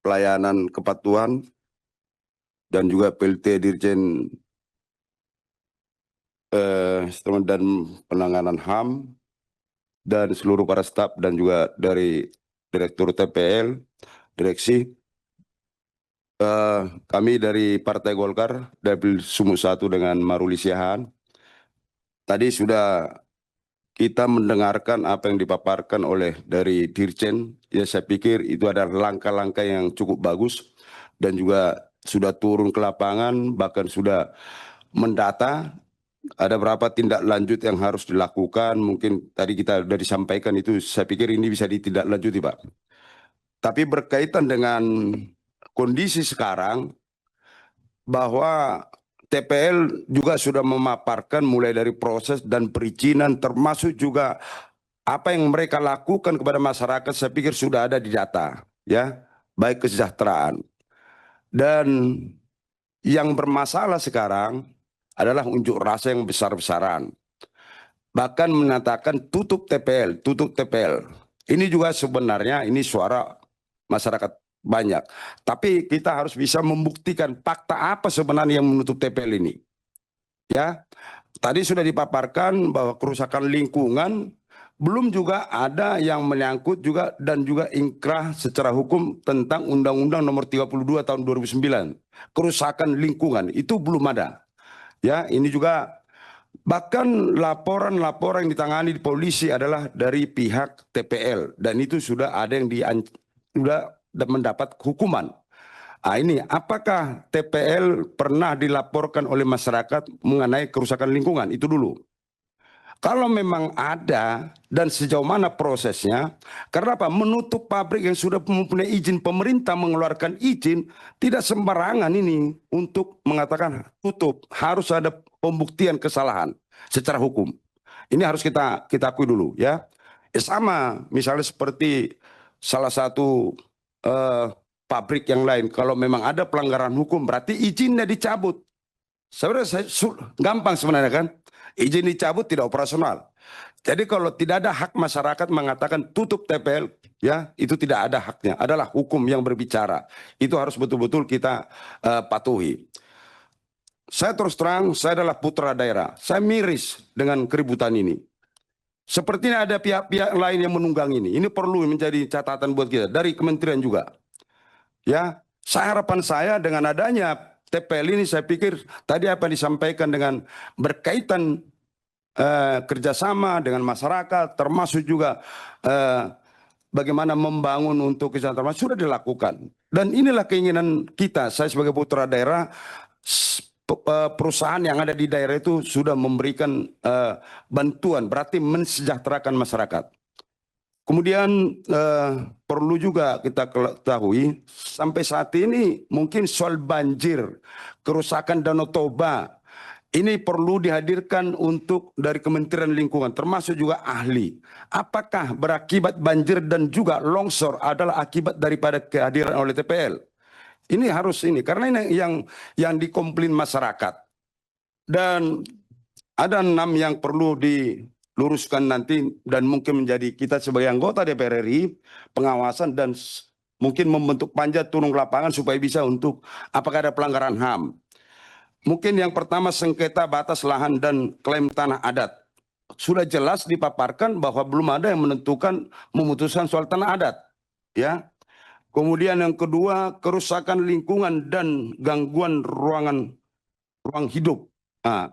Pelayanan Kepatuhan dan juga PLT Dirjen Instrumen dan Penanganan HAM dan seluruh para staf dan juga dari Direktur TPL, direksi. Kami dari Partai Golkar, Dapil Sumut 1 dengan Maruli Siahaan. Tadi sudah kita mendengarkan apa yang dipaparkan oleh dari Dirjen. Ya, saya pikir itu adalah langkah-langkah yang cukup bagus dan juga sudah turun ke lapangan, bahkan sudah mendata. Ada berapa tindak lanjut yang harus dilakukan, mungkin tadi kita sudah disampaikan itu, saya pikir ini bisa ditindaklanjuti, Pak. Tapi berkaitan dengan kondisi sekarang, bahwa TPL juga sudah memaparkan mulai dari proses dan perizinan, termasuk juga apa yang mereka lakukan kepada masyarakat, saya pikir sudah ada di data, ya, baik kesejahteraan. Dan yang bermasalah sekarang adalah unjuk rasa yang besar-besaran. Bahkan menyatakan tutup TPL, tutup TPL. Ini juga sebenarnya ini suara masyarakat banyak. Tapi kita harus bisa membuktikan fakta apa sebenarnya yang menutup TPL ini. Ya, tadi sudah dipaparkan bahwa kerusakan lingkungan, belum juga ada yang menyangkut juga dan juga inkrah secara hukum tentang Undang-Undang Nomor 32 Tahun 2009. Kerusakan lingkungan itu belum ada. Ya, ini juga bahkan laporan-laporan yang ditangani di polisi adalah dari pihak TPL dan itu sudah ada yang sudah mendapat hukuman. Ini apakah TPL pernah dilaporkan oleh masyarakat mengenai kerusakan lingkungan? Itu dulu. Kalau memang ada dan sejauh mana prosesnya, karena apa? Menutup pabrik yang sudah mempunyai izin, pemerintah mengeluarkan izin, tidak sembarangan ini untuk mengatakan tutup. Harus ada pembuktian kesalahan secara hukum. Ini harus kita akui dulu, ya. Sama misalnya seperti salah satu pabrik yang lain, kalau memang ada pelanggaran hukum berarti izinnya dicabut. Sebenarnya gampang sebenarnya kan, izin dicabut tidak operasional. Jadi kalau tidak ada hak masyarakat mengatakan tutup TPL, ya itu tidak ada haknya, adalah hukum yang berbicara. Itu harus betul-betul kita patuhi. Saya terus terang, saya adalah putra daerah, saya miris dengan keributan ini. Sepertinya ada pihak-pihak lain yang menunggang ini. Ini perlu menjadi catatan buat kita dari kementerian juga. Ya, harapan saya dengan adanya TPL ini, saya pikir tadi apa yang disampaikan dengan berkaitan kerjasama dengan masyarakat, termasuk juga bagaimana membangun untuk kesejahteraan sudah dilakukan. Dan inilah keinginan kita, saya sebagai putra daerah, perusahaan yang ada di daerah itu sudah memberikan bantuan, berarti mensejahterakan masyarakat. Kemudian perlu juga kita ketahui sampai saat ini mungkin soal banjir, kerusakan Danau Toba, ini perlu dihadirkan untuk dari Kementerian Lingkungan termasuk juga ahli. Apakah berakibat banjir dan juga longsor adalah akibat daripada kehadiran oleh TPL? Ini harus ini karena ini yang dikomplain masyarakat. Dan ada 6 yang perlu diluruskan nanti dan mungkin menjadi kita sebagai anggota DPR RI pengawasan dan mungkin membentuk panja turun ke lapangan supaya bisa untuk apakah ada pelanggaran HAM. Mungkin yang pertama sengketa batas lahan dan klaim tanah adat. Sudah jelas dipaparkan bahwa belum ada yang menentukan memutuskan soal tanah adat, ya. Kemudian yang kedua kerusakan lingkungan dan gangguan ruang hidup. Nah,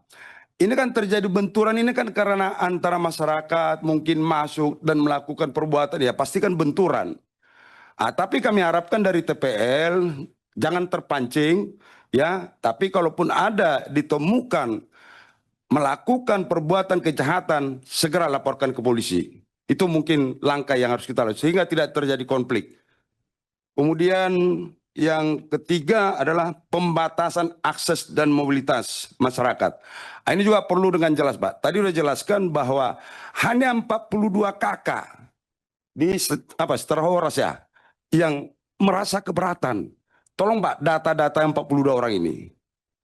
ini kan terjadi benturan ini kan karena antara masyarakat mungkin masuk dan melakukan perbuatan, ya pastikan benturan. Tapi kami harapkan dari TPL jangan terpancing, ya. Tapi kalaupun ada ditemukan melakukan perbuatan kejahatan, segera laporkan ke polisi. Itu mungkin langkah yang harus kita lakukan sehingga tidak terjadi konflik. Kemudian yang ketiga adalah pembatasan akses dan mobilitas masyarakat. Ini juga perlu dengan jelas, Pak. Tadi sudah jelaskan bahwa hanya 42 kakak di setelah horas ya yang merasa keberatan. Tolong Pak, data-data 42 orang ini.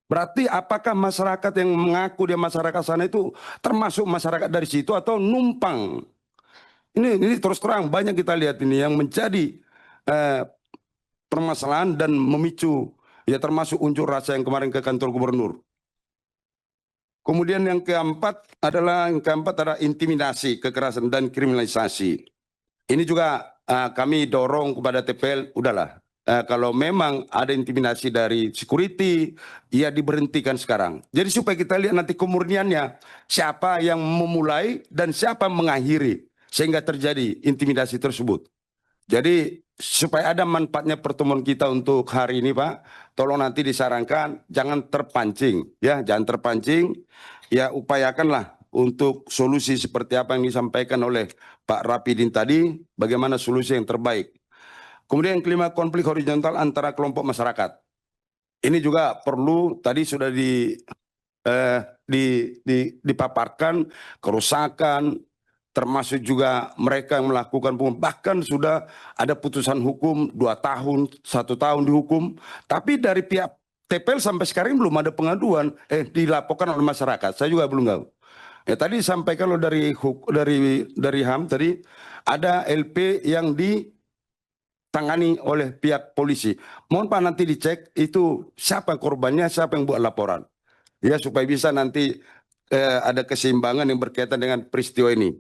Berarti apakah masyarakat yang mengaku dia masyarakat sana itu termasuk masyarakat dari situ atau numpang? Ini terus terang banyak kita lihat ini yang menjadi permasalahan dan memicu ya termasuk unjuk rasa yang kemarin ke kantor gubernur. Kemudian yang keempat adalah intimidasi, kekerasan dan kriminalisasi. Ini juga kami dorong kepada TPL, udahlah kalau memang ada intimidasi dari security, ya diberhentikan sekarang. Jadi supaya kita lihat nanti kemurniannya, siapa yang memulai dan siapa mengakhiri sehingga terjadi intimidasi tersebut. Jadi supaya ada manfaatnya pertemuan kita untuk hari ini, Pak, tolong nanti disarankan jangan terpancing, ya, jangan terpancing, ya upayakanlah untuk solusi seperti apa yang disampaikan oleh Pak Rapidin tadi, bagaimana solusi yang terbaik. Kemudian yang kelima, konflik horizontal antara kelompok masyarakat. Ini juga perlu, tadi sudah dipaparkan kerusakan, termasuk juga mereka yang melakukan bahkan sudah ada putusan hukum 2 tahun, 1 tahun dihukum, tapi dari pihak TPL sampai sekarang belum ada pengaduan dilaporkan oleh masyarakat. Saya juga belum tahu. Ya tadi disampaikan loh dari HAM tadi ada LP yang ditangani oleh pihak polisi. Mohon Pak nanti dicek itu siapa korbannya, siapa yang buat laporan. Ya supaya bisa nanti ada keseimbangan yang berkaitan dengan peristiwa ini.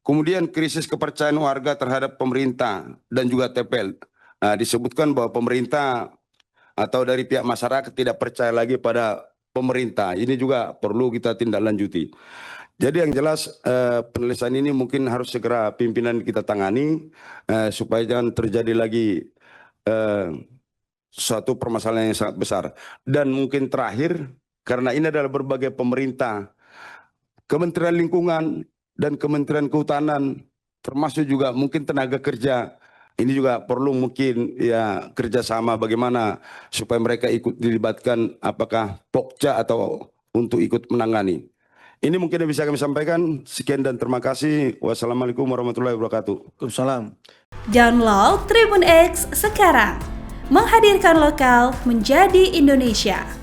Kemudian krisis kepercayaan warga terhadap pemerintah dan juga TPL. Nah, disebutkan bahwa pemerintah atau dari pihak masyarakat tidak percaya lagi pada pemerintah. Ini juga perlu kita tindak lanjuti. Jadi yang jelas penulisan ini mungkin harus segera pimpinan kita tangani supaya jangan terjadi lagi suatu permasalahan yang sangat besar. Dan mungkin terakhir, karena ini adalah berbagai pemerintah, Kementerian Lingkungan dan Kementerian Kehutanan, termasuk juga mungkin tenaga kerja, ini juga perlu mungkin ya kerjasama bagaimana supaya mereka ikut dilibatkan apakah Pokja atau untuk ikut menangani. Ini mungkin yang bisa kami sampaikan. Sekian dan terima kasih. Wassalamualaikum warahmatullahi wabarakatuh. Waalaikumsalam. Download Tribun X sekarang. Menghadirkan lokal menjadi Indonesia.